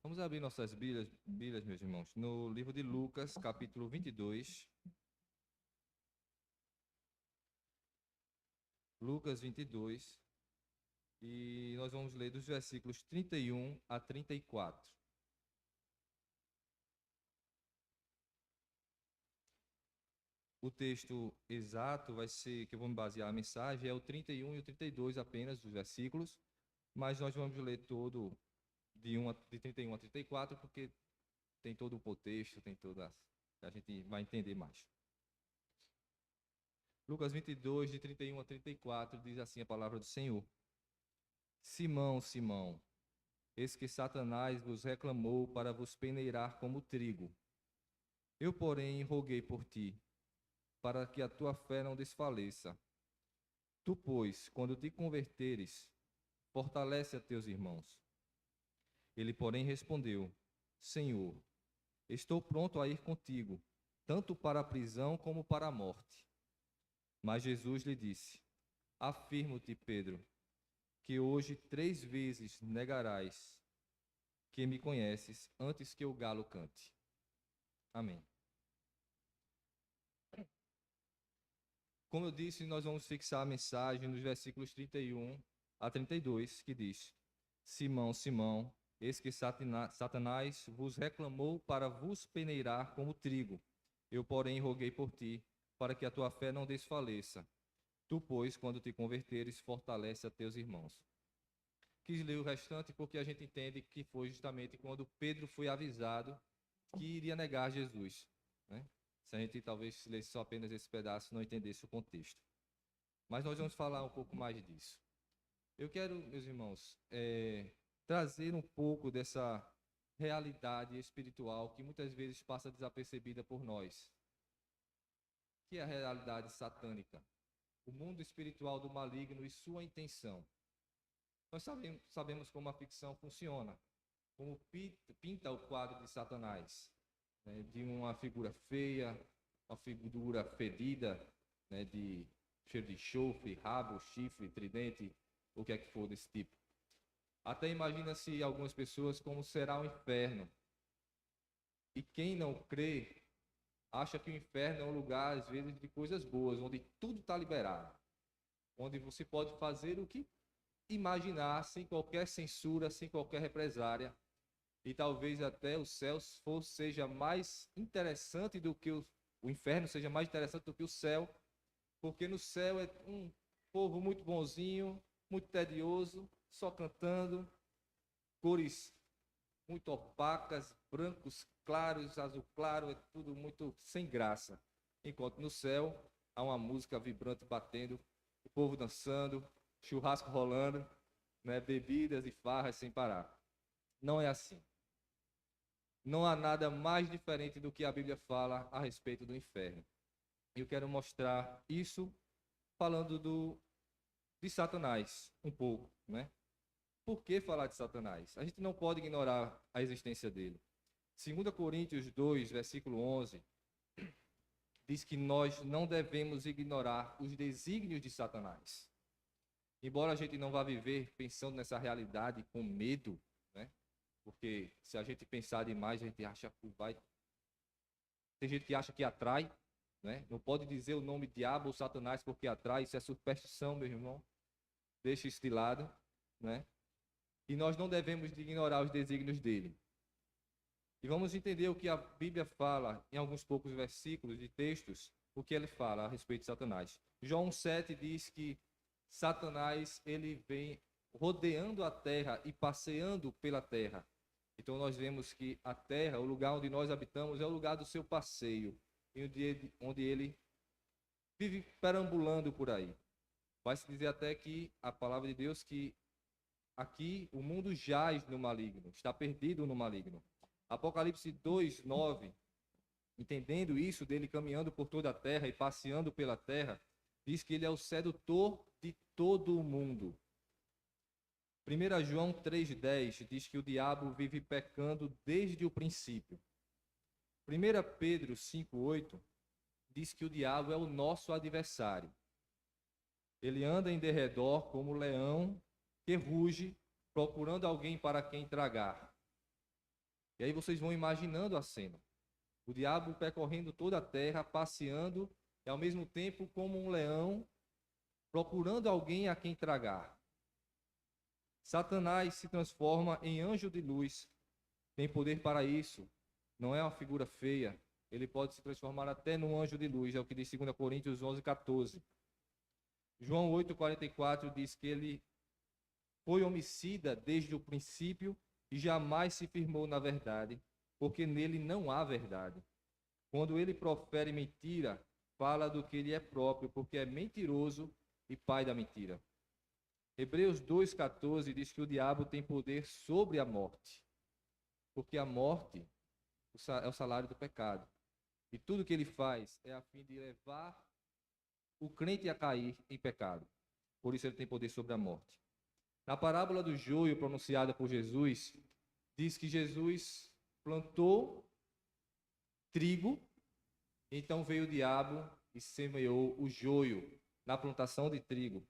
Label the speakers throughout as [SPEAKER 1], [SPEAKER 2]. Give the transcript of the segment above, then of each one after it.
[SPEAKER 1] Vamos abrir nossas Bíblias, meus irmãos, no livro de Lucas, capítulo 22. Lucas 22. E nós vamos ler dos versículos 31 a 34. O texto exato vai ser, que eu vou me basear a mensagem, é o 31 e o 32 apenas, dos versículos, mas nós vamos ler todo de 31 a 34, porque tem todo o contexto, tem toda, a gente vai entender mais. Lucas 22, de 31 a 34, diz assim a palavra do Senhor. Simão, Simão, eis que Satanás vos reclamou para vos peneirar como trigo. Eu, porém, roguei por ti, para que a tua fé não desfaleça. Tu, pois, quando te converteres, fortalece a teus irmãos. Ele, porém, respondeu: Senhor, estou pronto a ir contigo, tanto para a prisão como para a morte. Mas Jesus lhe disse: Afirmo-te, Pedro, que hoje 3 vezes negarás que me conheces antes que o galo cante. Amém. Como eu disse, nós vamos fixar a mensagem nos versículos 31 a 32, que diz: Simão, Simão, eis que Satanás vos reclamou para vos peneirar como trigo. Eu, porém, roguei por ti, para que a tua fé não desfaleça. Tu, pois, quando te converteres, fortalece a teus irmãos. Quis ler o restante porque a gente entende que foi justamente quando Pedro foi avisado que iria negar Jesus, né? Se a gente talvez lesse só apenas esse pedaço, não entendesse o contexto. Mas nós vamos falar um pouco mais disso. Eu quero, meus irmãos, trazer um pouco dessa realidade espiritual que muitas vezes passa desapercebida por nós, que é a realidade satânica, o mundo espiritual do maligno e sua intenção. Nós sabemos como a ficção funciona, como pinta o quadro de Satanás, né, de uma figura feia, uma figura fedida, né, de cheiro de enxofre, rabo, chifre, tridente, o que é que for desse tipo. Até imagina-se algumas pessoas como será o inferno. E quem não crê, acha que o inferno é um lugar, às vezes, de coisas boas, onde tudo está liberado, onde você pode fazer o que imaginar, sem qualquer censura, sem qualquer represária. E talvez até o céu seja mais interessante do que o inferno seja mais interessante do que o céu, porque no céu é um povo muito bonzinho, muito tedioso, só cantando, cores muito opacas, brancos claros, azul claro, é tudo muito sem graça. Enquanto no céu há uma música vibrante batendo, o povo dançando, churrasco rolando, né, bebidas e farras sem parar. Não é assim. Não há nada mais diferente do que a Bíblia fala a respeito do inferno. Eu quero mostrar isso falando de Satanás um pouco, né? Por que falar de Satanás? A gente não pode ignorar a existência dele. 2 Coríntios 2, versículo 11, diz que nós não devemos ignorar os desígnios de Satanás. Embora a gente não vá viver pensando nessa realidade com medo, né? Porque se a gente pensar demais, a gente acha que vai. Tem gente que acha que atrai, né? Não pode dizer o nome diabo ou Satanás porque atrai, isso é superstição, meu irmão. Deixa isso de lado, né? E nós não devemos ignorar os desígnios dele. E vamos entender o que a Bíblia fala em alguns poucos versículos de textos, o que ele fala a respeito de Satanás. João 7 diz que Satanás ele vem rodeando a terra e passeando pela terra. Então nós vemos que a terra, o lugar onde nós habitamos, é o lugar do seu passeio, onde ele vive perambulando por aí. Vai-se dizer até que a palavra de Deus que aqui o mundo jaz no maligno, está perdido no maligno. Apocalipse 2, 9, entendendo isso dele caminhando por toda a terra e passeando pela terra, diz que ele é o sedutor de todo o mundo. 1 João 3,10 diz que o diabo vive pecando desde o princípio. 1 Pedro 5,8 diz que o diabo é o nosso adversário. Ele anda em derredor como leão que ruge, procurando alguém para quem tragar. E aí vocês vão imaginando a cena. O diabo percorrendo toda a terra, passeando, e ao mesmo tempo como um leão, procurando alguém a quem tragar. Satanás se transforma em anjo de luz, tem poder para isso, não é uma figura feia, ele pode se transformar até num anjo de luz, é o que diz 2 Coríntios 11:14. João 8:44 diz que ele foi homicida desde o princípio e jamais se firmou na verdade, porque nele não há verdade. Quando ele profere mentira, fala do que ele é próprio, porque é mentiroso e pai da mentira. Hebreus 2:14 diz que o diabo tem poder sobre a morte, porque a morte é o salário do pecado. E tudo que ele faz é a fim de levar o crente a cair em pecado. Por isso ele tem poder sobre a morte. Na parábola do joio pronunciada por Jesus, diz que Jesus plantou trigo, então veio o diabo e semeou o joio na plantação de trigo.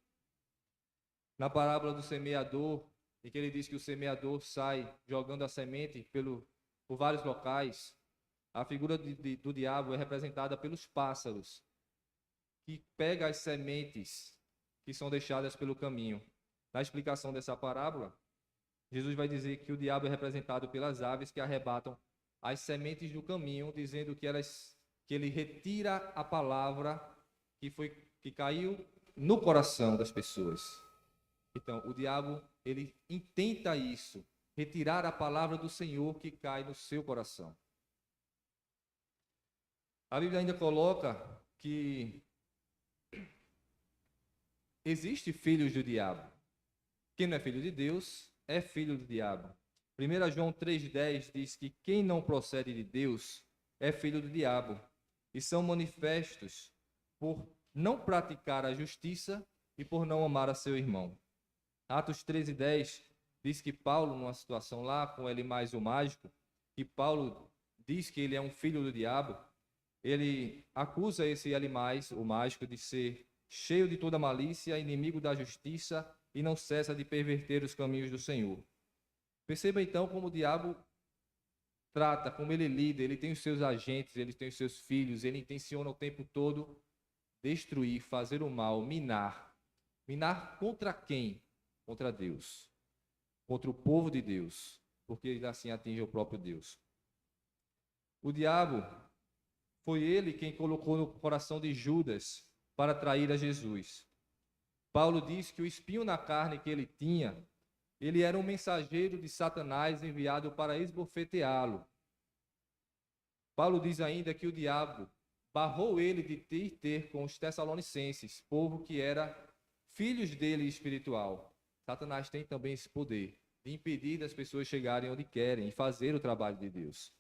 [SPEAKER 1] Na parábola do semeador, em que ele diz que o semeador sai jogando a semente por vários locais, a figura do diabo é representada pelos pássaros, que pega as sementes que são deixadas pelo caminho. Na explicação dessa parábola, Jesus vai dizer que o diabo é representado pelas aves que arrebatam as sementes do caminho, dizendo que ele retira a palavra que caiu no coração das pessoas. Então, o diabo, ele intenta isso, retirar a palavra do Senhor que cai no seu coração. A Bíblia ainda coloca que existe filhos do diabo. Quem não é filho de Deus é filho do diabo. 1 João 3,10 diz que quem não procede de Deus é filho do diabo, e são manifestos por não praticar a justiça e por não amar a seu irmão. Atos 13:10 diz que Paulo, numa situação lá com Elimais o mágico, que Paulo diz que ele é um filho do diabo, ele acusa esse Elimais, o mágico, de ser cheio de toda malícia, inimigo da justiça e não cessa de perverter os caminhos do Senhor. Perceba então como o diabo trata, como ele lida, ele tem os seus agentes, ele tem os seus filhos, ele intenciona o tempo todo destruir, fazer o mal, minar. Minar contra quem? Contra Deus. Contra o povo de Deus, porque ele assim atinge o próprio Deus. O diabo foi ele quem colocou no coração de Judas para trair a Jesus. Paulo diz que o espinho na carne que ele tinha, ele era um mensageiro de Satanás enviado para esbofeteá-lo. Paulo diz ainda que o diabo barrou ele de ter com os tessalonicenses, povo que era filhos dele espiritual. Satanás tem também esse poder de impedir das pessoas chegarem onde querem e fazer o trabalho de Deus.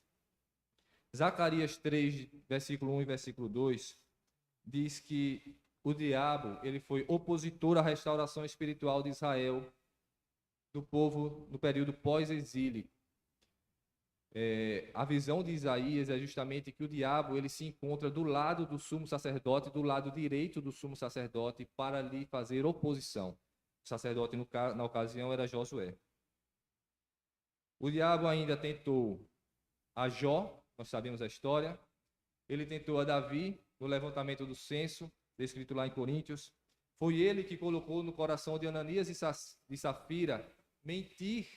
[SPEAKER 1] Zacarias 3, versículo 1 e versículo 2, diz que o diabo ele foi opositor à restauração espiritual de Israel, do povo no período pós-exílio. A visão de Isaías é justamente que o diabo ele se encontra do lado do sumo sacerdote, do lado direito do sumo sacerdote, para lhe fazer oposição. O sacerdote, na ocasião, era Josué. O diabo ainda tentou a Jó, nós sabemos a história. Ele tentou a Davi, no levantamento do censo, descrito lá em Coríntios. Foi ele que colocou no coração de Ananias e Safira mentir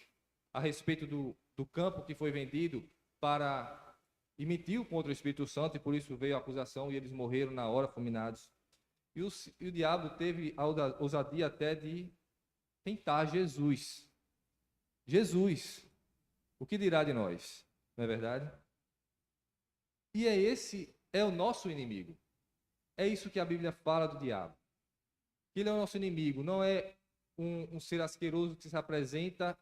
[SPEAKER 1] a respeito do campo que foi vendido e mentiu contra o Espírito Santo, e por isso veio a acusação e eles morreram na hora, fulminados. E o diabo teve a ousadia até de tentar Jesus. Jesus, o que dirá de nós? Não é verdade? E esse é o nosso inimigo. É isso que a Bíblia fala do diabo. Ele é o nosso inimigo, não é um ser asqueroso que se apresenta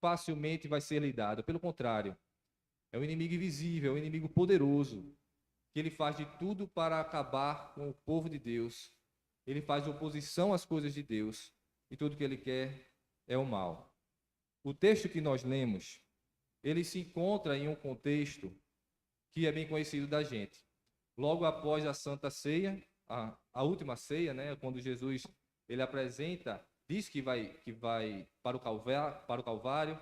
[SPEAKER 1] facilmente vai ser lidado. Pelo contrário, é um inimigo invisível, é um inimigo poderoso, que ele faz de tudo para acabar com o povo de Deus. Ele faz oposição às coisas de Deus e tudo que ele quer é o mal. O texto que nós lemos, ele se encontra em um contexto que é bem conhecido da gente. Logo após a Santa Ceia, a última ceia, né, quando Jesus ele apresenta, diz que vai para o Calvário,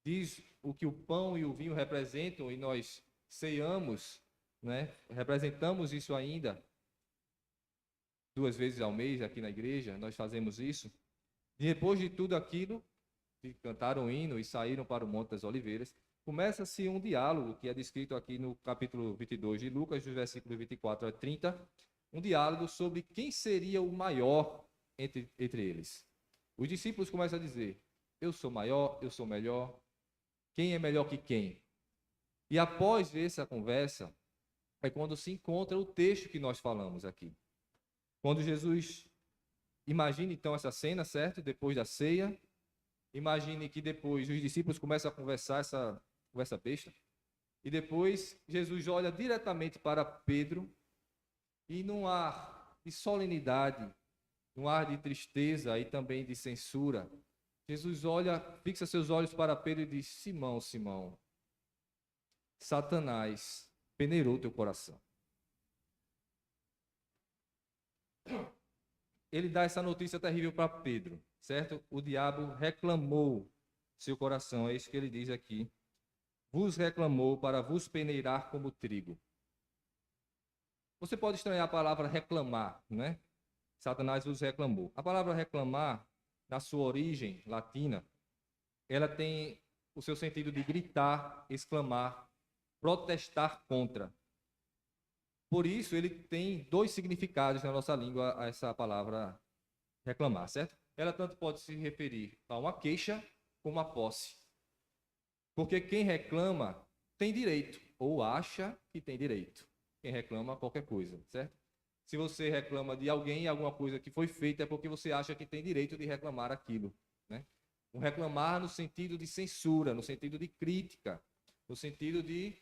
[SPEAKER 1] diz o que o pão e o vinho representam, e nós ceiamos, né? Representamos isso ainda 2 vezes ao mês aqui na igreja, nós fazemos isso. E depois de tudo aquilo, que cantaram o hino e saíram para o Monte das Oliveiras, começa-se um diálogo que é descrito aqui no capítulo 22 de Lucas, dos versículos 24 a 30, um diálogo sobre quem seria o maior entre eles. Os discípulos começam a dizer: eu sou maior, eu sou melhor, quem é melhor que quem? E após essa conversa, é quando se encontra o texto que nós falamos aqui. Quando Jesus, imagine então essa cena, certo? Depois da ceia, imagine que depois os discípulos começam a conversar essa conversa besta, e depois Jesus olha diretamente para Pedro e num ar de solenidade, num ar de tristeza e também de censura, Jesus olha, fixa seus olhos para Pedro e diz: Simão, Simão, Satanás peneirou teu coração. Ele dá essa notícia terrível para Pedro, certo? O diabo reclamou seu coração, é isso que ele diz aqui. Vos reclamou para vos peneirar como trigo. Você pode estranhar a palavra reclamar, né? Satanás vos reclamou. A palavra reclamar, na sua origem latina, ela tem o seu sentido de gritar, exclamar, protestar contra. Por isso, ele tem 2 significados na nossa língua a essa palavra reclamar, certo? Ela tanto pode se referir a uma queixa como a posse. Porque quem reclama tem direito, ou acha que tem direito. Quem reclama qualquer coisa, certo? Se você reclama de alguém, alguma coisa que foi feita, é porque você acha que tem direito de reclamar aquilo, né? Um reclamar no sentido de censura, no sentido de crítica, no sentido de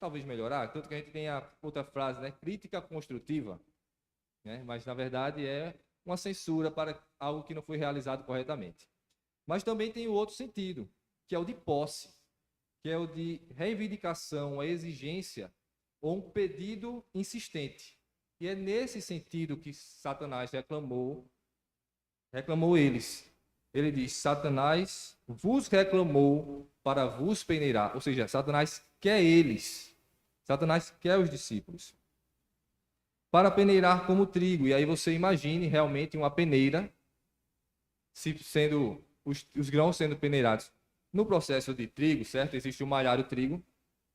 [SPEAKER 1] talvez melhorar. Tanto que a gente tem a outra frase, né? Crítica construtiva, né? Mas na verdade é uma censura para algo que não foi realizado corretamente. Mas também tem o outro sentido, que é o de posse, que é o de reivindicação, a exigência ou um pedido insistente. E é nesse sentido que Satanás reclamou eles. Ele diz: Satanás vos reclamou para vos peneirar. Ou seja, Satanás quer eles. Satanás quer os discípulos. Para peneirar como trigo. E aí você imagine realmente uma peneira, sendo os grãos sendo peneirados. No processo de trigo, certo? Existe o malhar do trigo.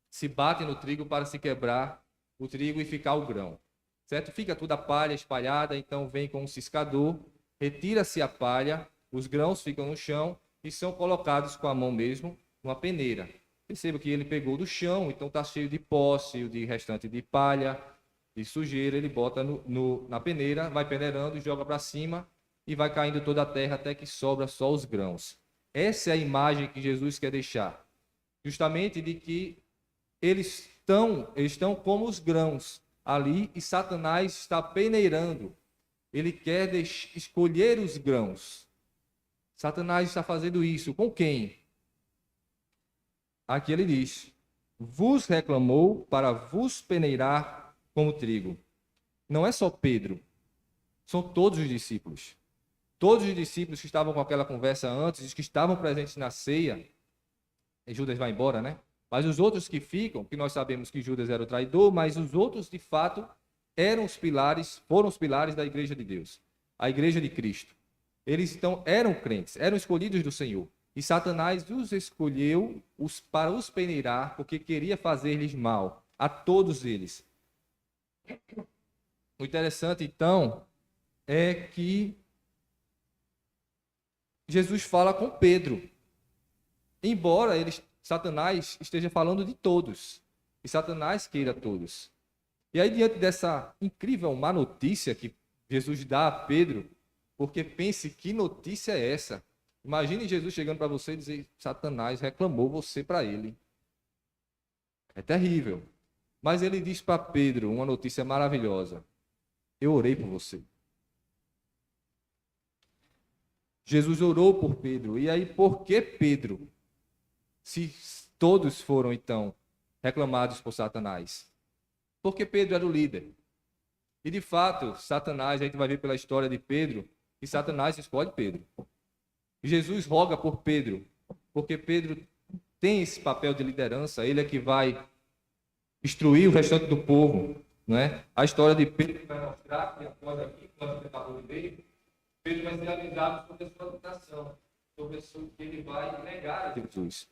[SPEAKER 1] Se bate no trigo para se quebrar o trigo e ficar o grão. Certo? Fica toda a palha espalhada, então vem com um ciscador, retira-se a palha, os grãos ficam no chão e são colocados com a mão mesmo numa peneira. Perceba que ele pegou do chão, então está cheio de pó, cheio de restante de palha, de sujeira, ele bota na peneira, vai peneirando, joga para cima e vai caindo toda a terra até que sobra só os grãos. Essa é a imagem que Jesus quer deixar, justamente de que eles estão como os grãos ali e Satanás está peneirando. Ele quer escolher os grãos. Satanás está fazendo isso. Com quem? Aqui ele diz: vos reclamou para vos peneirar como trigo. Não é só Pedro, são todos os discípulos. Todos os discípulos que estavam com aquela conversa antes, os que estavam presentes na ceia, e Judas vai embora, né? Mas os outros que ficam, que nós sabemos que Judas era o traidor, mas os outros, de fato, foram os pilares da igreja de Deus, a igreja de Cristo. Eles eram crentes, eram escolhidos do Senhor. E Satanás os escolheu para os peneirar, porque queria fazer-lhes mal, a todos eles. O interessante, então, é que Jesus fala com Pedro. Embora Satanás esteja falando de todos, e Satanás queira todos. E aí, diante dessa incrível má notícia que Jesus dá a Pedro, porque pense, que notícia é essa? Imagine Jesus chegando para você e dizer: Satanás reclamou você para ele. É terrível. Mas ele diz para Pedro uma notícia maravilhosa: eu orei por você. Jesus orou por Pedro. E aí, por que Pedro? Se todos foram, então, reclamados por Satanás. Porque Pedro era o líder. E, de fato, Satanás, a gente vai ver pela história de Pedro, que Satanás escolhe Pedro. E Jesus roga por Pedro, porque Pedro tem esse papel de liderança, ele é que vai instruir o restante do povo, não é? A história de Pedro vai mostrar que após aqui, quando você acabou de ver, Pedro vai ser avisado sobre a sua tentação, sobre o que ele vai negar a Jesus.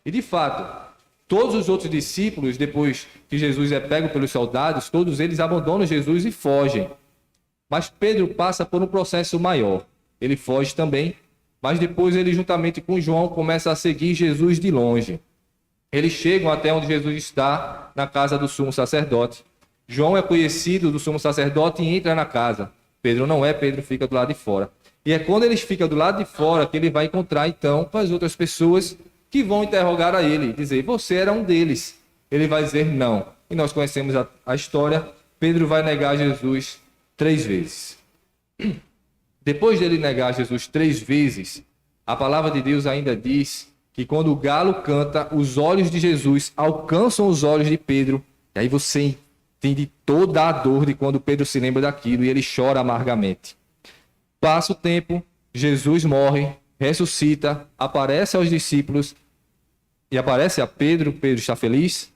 [SPEAKER 1] E de fato, todos os outros discípulos, depois que Jesus é pego pelos soldados, todos eles abandonam Jesus e fogem. Mas Pedro passa por um processo maior. Ele foge também, mas depois ele, juntamente com João, começa a seguir Jesus de longe. Eles chegam até onde Jesus está, na casa do sumo sacerdote. João é conhecido do sumo sacerdote e entra na casa. Pedro não é, Pedro fica do lado de fora. E é quando eles ficam do lado de fora que ele vai encontrar, então, com as outras pessoas que vão interrogar a ele, dizer, você era um deles. Ele vai dizer não. E nós conhecemos a história. Pedro vai negar Jesus 3 vezes. Depois dele negar Jesus 3 vezes, a palavra de Deus ainda diz que quando o galo canta, os olhos de Jesus alcançam os olhos de Pedro. E aí você entende toda a dor de quando Pedro se lembra daquilo e ele chora amargamente. Passa o tempo, Jesus morre, ressuscita, aparece aos discípulos e aparece a Pedro. Pedro está feliz,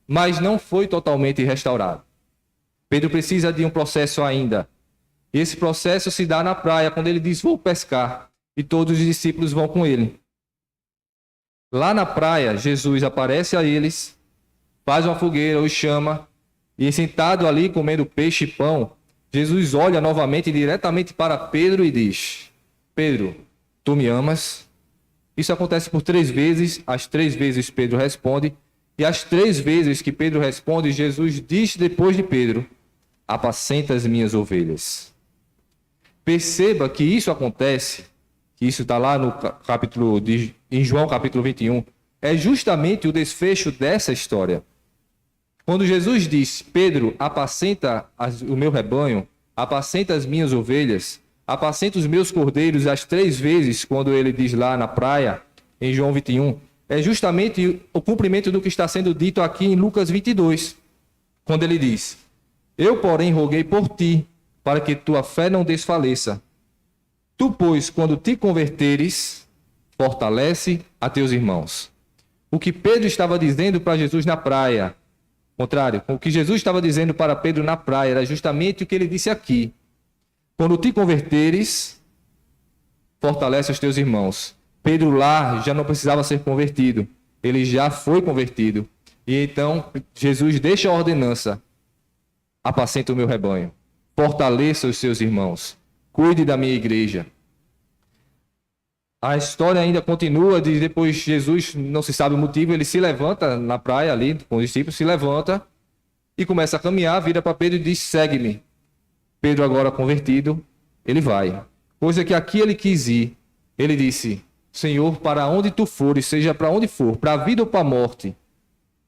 [SPEAKER 1] mas não foi totalmente restaurado. Pedro precisa de um processo ainda. Esse processo se dá na praia, quando ele diz, vou pescar, e todos os discípulos vão com ele. Lá na praia, Jesus aparece a eles, faz uma fogueira, os chama, e sentado ali comendo peixe e pão, Jesus olha novamente diretamente para Pedro e diz, Pedro, tu me amas? Isso acontece por 3 vezes, as 3 vezes Pedro responde, e as 3 vezes que Pedro responde, Jesus diz depois de Pedro, apacenta as minhas ovelhas. Perceba que isso acontece, que isso está lá no capítulo em João capítulo 21, é justamente o desfecho dessa história. Quando Jesus diz, Pedro, apacenta o meu rebanho, apacenta as minhas ovelhas, apacenta os meus cordeiros, as 3 vezes, quando ele diz lá na praia, em João 21, é justamente o cumprimento do que está sendo dito aqui em Lucas 22, quando ele diz, eu, porém, roguei por ti, para que tua fé não desfaleça. Tu, pois, quando te converteres, fortalece a teus irmãos. O que Pedro estava dizendo para Jesus na praia, contrário, o que Jesus estava dizendo para Pedro na praia, era justamente o que ele disse aqui. Quando te converteres, fortalece os teus irmãos. Pedro lá já não precisava ser convertido, ele já foi convertido. E então Jesus deixa a ordenança, apacenta o meu rebanho, fortaleça os seus irmãos, cuide da minha igreja. A história ainda continua, de depois Jesus, não se sabe o motivo, ele se levanta na praia ali, com os discípulos, se levanta e começa a caminhar, vira para Pedro e diz, segue-me. Pedro agora convertido, ele vai. Coisa que aqui ele quis ir, ele disse, Senhor, para onde tu fores, seja para onde for, para a vida ou para a morte,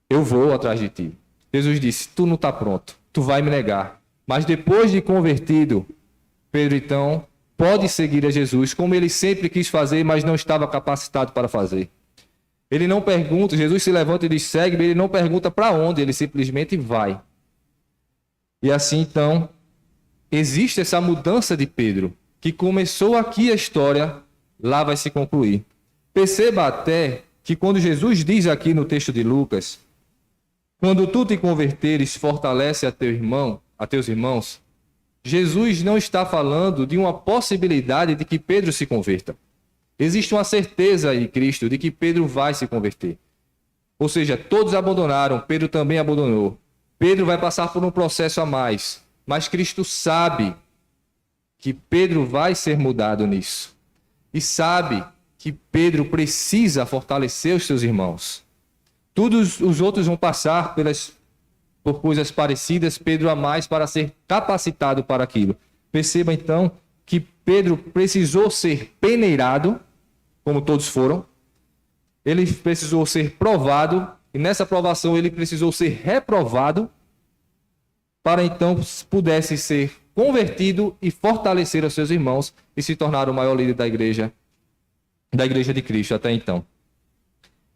[SPEAKER 1] eu vou atrás de ti. Jesus disse, tu não está pronto, tu vai me negar. Mas depois de convertido, Pedro então pode seguir a Jesus, como ele sempre quis fazer, mas não estava capacitado para fazer. Ele não pergunta, Jesus se levanta e diz, segue-me, ele não pergunta para onde, ele simplesmente vai. E assim então, existe essa mudança de Pedro, que começou aqui a história, lá vai se concluir. Perceba até que quando Jesus diz aqui no texto de Lucas, quando tu te converteres, fortalece a teu irmão, a teus irmãos, Jesus não está falando de uma possibilidade de que Pedro se converta. Existe uma certeza em Cristo de que Pedro vai se converter. Ou seja, todos abandonaram, Pedro também abandonou. Pedro vai passar por um processo a mais, mas Cristo sabe que Pedro vai ser mudado nisso. E sabe que Pedro precisa fortalecer os seus irmãos. Todos os outros vão passar por coisas parecidas, Pedro a mais para ser capacitado para aquilo. Perceba então que Pedro precisou ser peneirado, como todos foram. Ele precisou ser provado, e nessa provação ele precisou ser reprovado, para então pudesse ser convertido e fortalecer os seus irmãos e se tornar o maior líder da igreja de Cristo até então.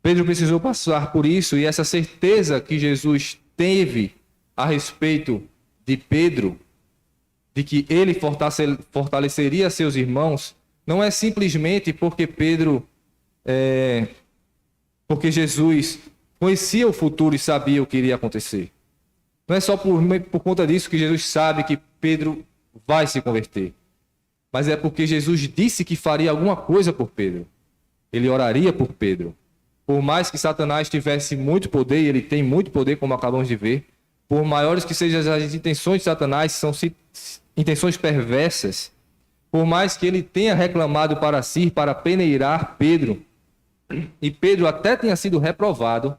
[SPEAKER 1] Pedro precisou passar por isso, e essa certeza que Jesus teve a respeito de Pedro, de que ele fortaleceria seus irmãos, não é simplesmente porque Pedro porque Jesus conhecia o futuro e sabia o que iria acontecer. Não é só por conta disso que Jesus sabe que Pedro vai se converter, mas é porque Jesus disse que faria alguma coisa por Pedro. Ele oraria por Pedro. Por mais que Satanás tivesse muito poder, e ele tem muito poder, como acabamos de ver, por maiores que sejam as intenções de Satanás, são intenções perversas, por mais que ele tenha reclamado para si, para peneirar Pedro, e Pedro até tenha sido reprovado,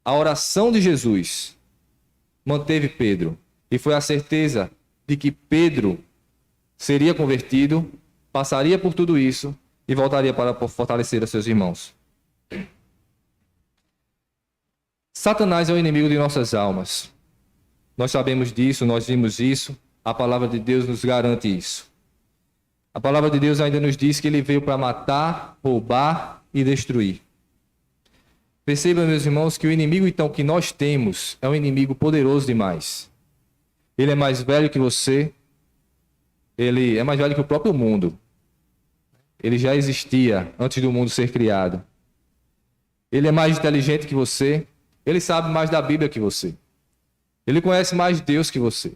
[SPEAKER 1] a oração de Jesus manteve Pedro. E foi a certeza de que Pedro seria convertido, passaria por tudo isso e voltaria para fortalecer os seus irmãos. Satanás é o inimigo de nossas almas. Nós sabemos disso, nós vimos isso, a palavra de Deus nos garante isso. A palavra de Deus ainda nos diz que ele veio para matar, roubar e destruir. Percebam, meus irmãos, que o inimigo então que nós temos é um inimigo poderoso demais. Ele é mais velho que você, ele é mais velho que o próprio mundo. Ele já existia antes do mundo ser criado. Ele é mais inteligente que você, ele sabe mais da Bíblia que você. Ele conhece mais Deus que você.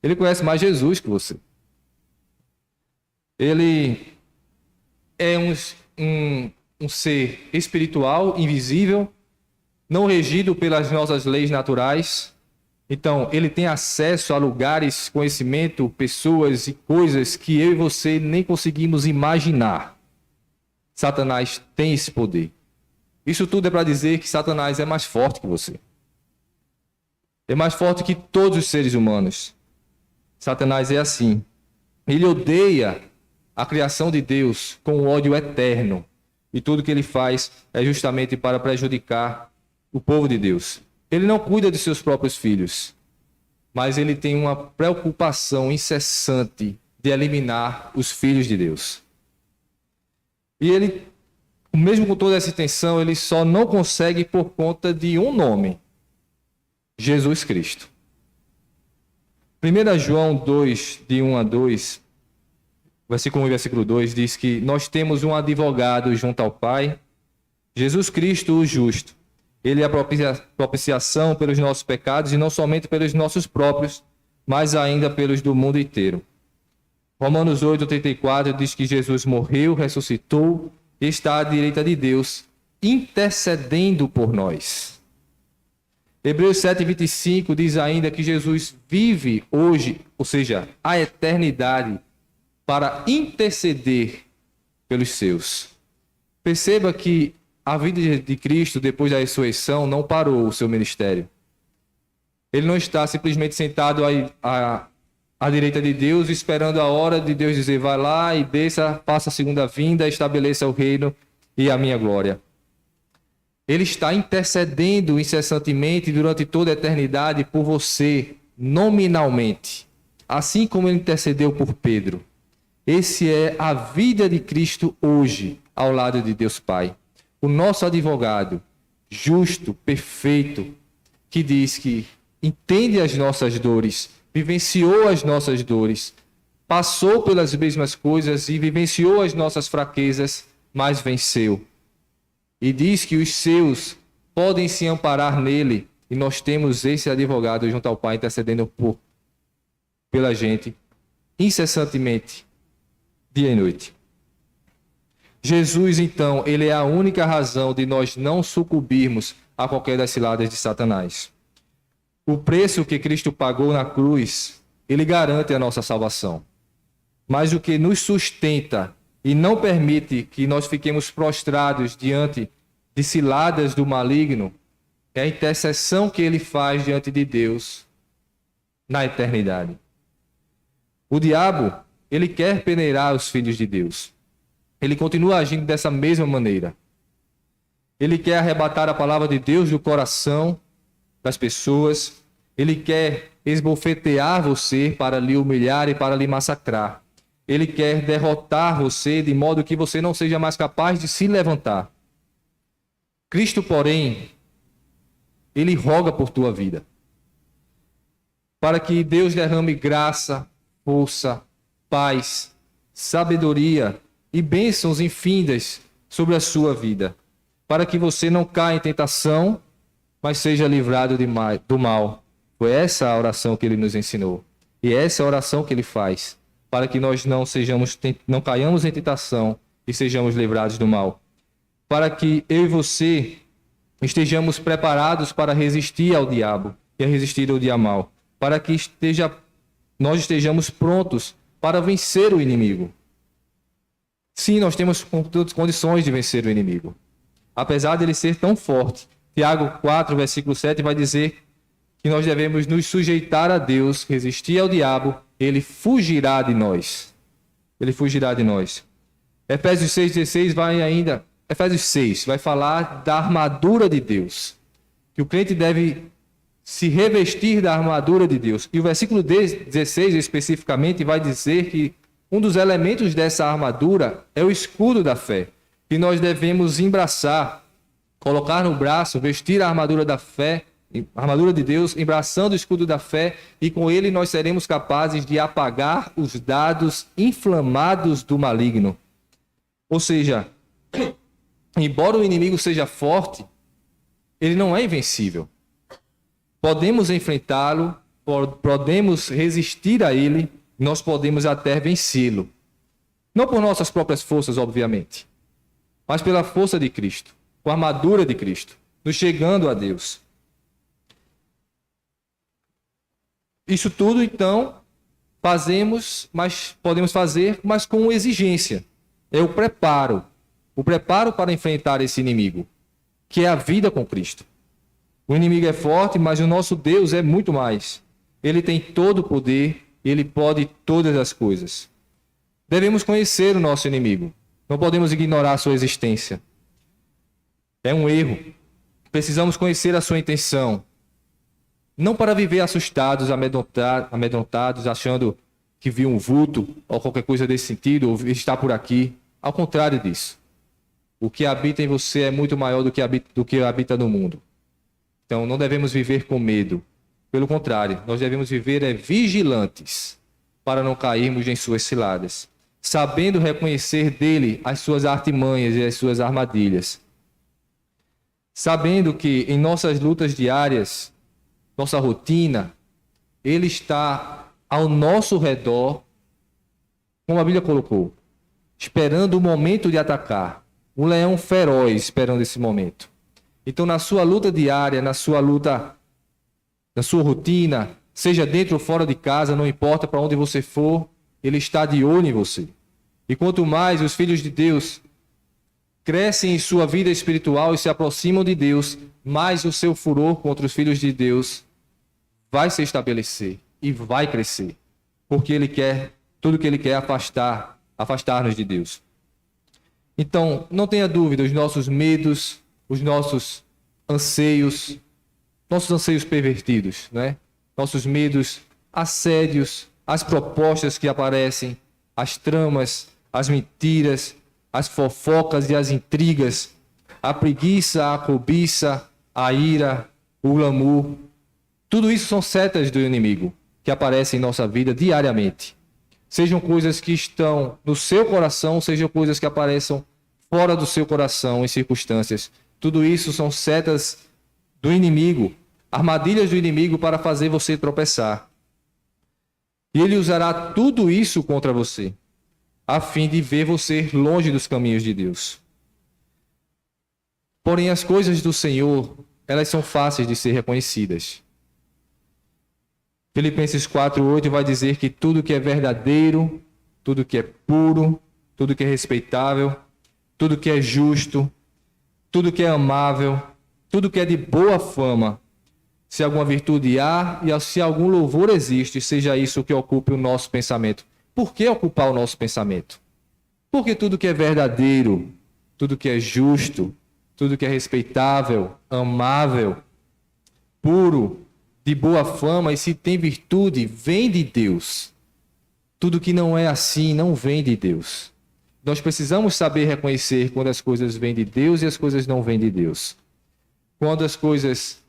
[SPEAKER 1] Ele conhece mais Jesus que você. Ele é um ser espiritual, invisível, não regido pelas nossas leis naturais. Então, ele tem acesso a lugares, conhecimento, pessoas e coisas que eu e você nem conseguimos imaginar. Satanás tem esse poder. Isso tudo é para dizer que Satanás é mais forte que você. É mais forte que todos os seres humanos. Satanás é assim. Ele odeia a criação de Deus com ódio eterno. E tudo que ele faz é justamente para prejudicar o povo de Deus. Ele não cuida de seus próprios filhos, mas ele tem uma preocupação incessante de eliminar os filhos de Deus. E ele, mesmo com toda essa intenção, ele só não consegue por conta de um nome: Jesus Cristo. 1 João 2, de 1 a 2, versículo 1 e versículo 2, diz que nós temos um advogado junto ao Pai, Jesus Cristo, o justo. Ele é a propiciação pelos nossos pecados, e não somente pelos nossos próprios, mas ainda pelos do mundo inteiro. Romanos 8, 34 diz que Jesus morreu, ressuscitou e está à direita de Deus, intercedendo por nós. Hebreus 7, 25 diz ainda que Jesus vive hoje, ou seja, a eternidade, para interceder pelos seus. Perceba que a vida de Cristo, depois da ressurreição, não parou o seu ministério. Ele não está simplesmente sentado à direita de Deus, esperando a hora de Deus dizer: vai lá e desça, faça a segunda vinda, estabeleça o reino e a minha glória. Ele está intercedendo incessantemente durante toda a eternidade por você, nominalmente. Assim como ele intercedeu por Pedro. Esse é a vida de Cristo hoje, ao lado de Deus Pai. O nosso advogado, justo, perfeito, que diz que entende as nossas dores, vivenciou as nossas dores, passou pelas mesmas coisas e vivenciou as nossas fraquezas, mas venceu. E diz que os seus podem se amparar nele, e nós temos esse advogado junto ao Pai intercedendo pela gente, incessantemente, dia e noite. Jesus, então, ele é a única razão de nós não sucumbirmos a qualquer das ciladas de Satanás. O preço que Cristo pagou na cruz, ele garante a nossa salvação. Mas o que nos sustenta e não permite que nós fiquemos prostrados diante de ciladas do maligno é a intercessão que ele faz diante de Deus na eternidade. O diabo, ele quer peneirar os filhos de Deus. Ele continua agindo dessa mesma maneira. Ele quer arrebatar a palavra de Deus do coração das pessoas. Ele quer esbofetear você para lhe humilhar e para lhe massacrar. Ele quer derrotar você de modo que você não seja mais capaz de se levantar. Cristo, porém, ele roga por tua vida, para que Deus derrame graça, força, paz, sabedoria e bênçãos infindas sobre a sua vida, para que você não caia em tentação, mas seja livrado do mal. Foi essa a oração que ele nos ensinou. E essa é a oração que ele faz, para que nós não caiamos em tentação e sejamos livrados do mal. Para que eu e você estejamos preparados para resistir ao diabo e a resistir ao dia mal. Para que nós estejamos prontos para vencer o inimigo. Sim, nós temos condições de vencer o inimigo. Apesar de ele ser tão forte. Tiago 4, versículo 7 vai dizer que nós devemos nos sujeitar a Deus, resistir ao diabo, ele fugirá de nós. Ele fugirá de nós. Efésios 6,16 Efésios 6 vai falar da armadura de Deus. Que o crente deve se revestir da armadura de Deus. E o versículo 16 especificamente vai dizer que um dos elementos dessa armadura é o escudo da fé. Que nós devemos embraçar, colocar no braço, vestir a armadura da fé, a armadura de Deus, embraçando o escudo da fé, e com ele nós seremos capazes de apagar os dados inflamados do maligno. Ou seja, embora o inimigo seja forte, ele não é invencível. Podemos enfrentá-lo, podemos resistir a ele, nós podemos até vencê-lo. Não por nossas próprias forças, obviamente, mas pela força de Cristo, com a armadura de Cristo, nos chegando a Deus. Isso tudo, então, podemos fazer, mas com exigência. É o preparo para enfrentar esse inimigo, que é a vida com Cristo. O inimigo é forte, mas o nosso Deus é muito mais. Ele tem todo o poder, ele pode todas as coisas. Devemos conhecer o nosso inimigo. Não podemos ignorar a sua existência. É um erro. Precisamos conhecer a sua intenção. Não para viver assustados, amedrontados, achando que viu um vulto ou qualquer coisa desse sentido, ou está por aqui. Ao contrário disso. O que habita em você é muito maior do que habita no mundo. Então, não devemos viver com medo. Pelo contrário, nós devemos viver vigilantes para não cairmos em suas ciladas, sabendo reconhecer dele as suas artimanhas e as suas armadilhas. Sabendo que em nossas lutas diárias, nossa rotina, ele está ao nosso redor, como a Bíblia colocou, esperando o momento de atacar. Um leão feroz esperando esse momento. Então, na sua luta diária, na sua rotina, seja dentro ou fora de casa, não importa para onde você for, ele está de olho em você. E quanto mais os filhos de Deus crescem em sua vida espiritual e se aproximam de Deus, mais o seu furor contra os filhos de Deus vai se estabelecer e vai crescer. Porque ele quer, tudo que ele quer é afastar-nos de Deus. Então, não tenha dúvida, os nossos medos, os nossos anseios pervertidos, né? Nossos medos, assédios, as propostas que aparecem, as tramas, as mentiras, as fofocas e as intrigas, a preguiça, a cobiça, a ira, o glamour. Tudo isso são setas do inimigo que aparecem em nossa vida diariamente. Sejam coisas que estão no seu coração, sejam coisas que apareçam fora do seu coração em circunstâncias. Tudo isso são setas do inimigo, armadilhas do inimigo para fazer você tropeçar. E ele usará tudo isso contra você, a fim de ver você longe dos caminhos de Deus. Porém, as coisas do Senhor, elas são fáceis de ser reconhecidas. Filipenses 4:8 vai dizer que tudo que é verdadeiro, tudo que é puro, tudo que é respeitável, tudo que é justo, tudo que é amável, tudo que é de boa fama, se alguma virtude há e se algum louvor existe, seja isso que ocupe o nosso pensamento. Por que ocupar o nosso pensamento? Porque tudo que é verdadeiro, tudo que é justo, tudo que é respeitável, amável, puro, de boa fama, e se tem virtude, vem de Deus. Tudo que não é assim não vem de Deus. Nós precisamos saber reconhecer quando as coisas vêm de Deus e as coisas não vêm de Deus. Quando as coisas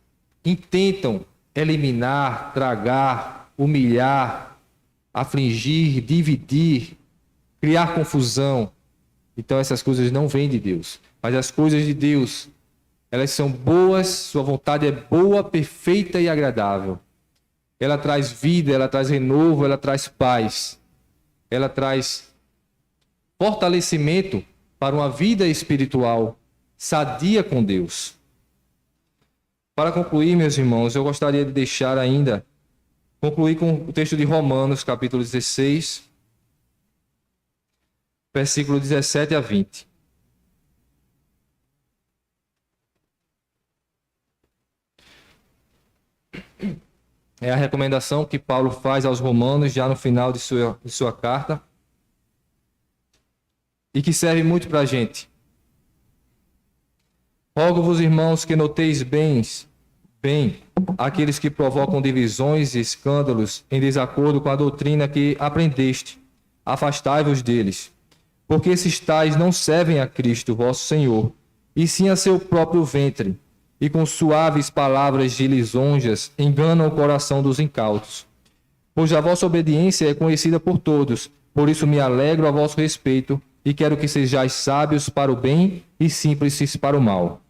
[SPEAKER 1] intentam eliminar, tragar, humilhar, afligir, dividir, criar confusão, Então essas coisas não vêm de Deus. Mas as coisas de Deus, elas são boas, sua vontade é boa, perfeita e agradável. Ela traz vida, ela traz renovo, ela traz paz. Ela traz fortalecimento para uma vida espiritual sadia com Deus. Para concluir, meus irmãos, eu gostaria de concluir com o texto de Romanos, capítulo 16, versículo 17 a 20. É a recomendação que Paulo faz aos romanos já no final de sua carta e que serve muito para a gente. Rogo-vos, irmãos, que noteis bem aqueles que provocam divisões e escândalos em desacordo com a doutrina que aprendeste. Afastai-vos deles, porque esses tais não servem a Cristo, vosso Senhor, e sim a seu próprio ventre, e com suaves palavras de lisonjas enganam o coração dos incautos. Pois a vossa obediência é conhecida por todos, por isso me alegro a vosso respeito, e quero que sejais sábios para o bem e simples para o mal.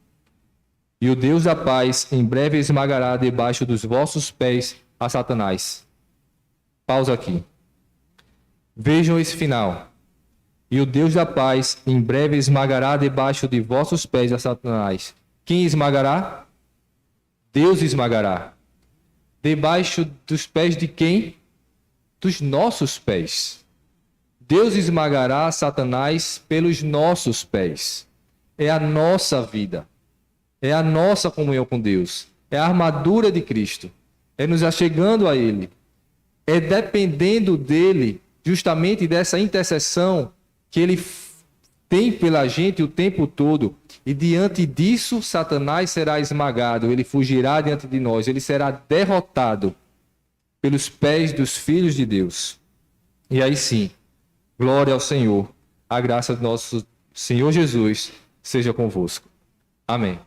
[SPEAKER 1] E o Deus da paz em breve esmagará debaixo dos vossos pés a Satanás. Pausa aqui. Vejam esse final. E o Deus da paz em breve esmagará debaixo de vossos pés a Satanás. Quem esmagará? Deus esmagará. Debaixo dos pés de quem? Dos nossos pés. Deus esmagará Satanás pelos nossos pés. É a nossa vida. É a nossa comunhão com Deus. É a armadura de Cristo. É nos achegando a Ele. É dependendo dEle, justamente dessa intercessão que Ele tem pela gente o tempo todo. E diante disso, Satanás será esmagado. Ele fugirá diante de nós. Ele será derrotado pelos pés dos filhos de Deus. E aí sim, glória ao Senhor. A graça do nosso Senhor Jesus seja convosco. Amém.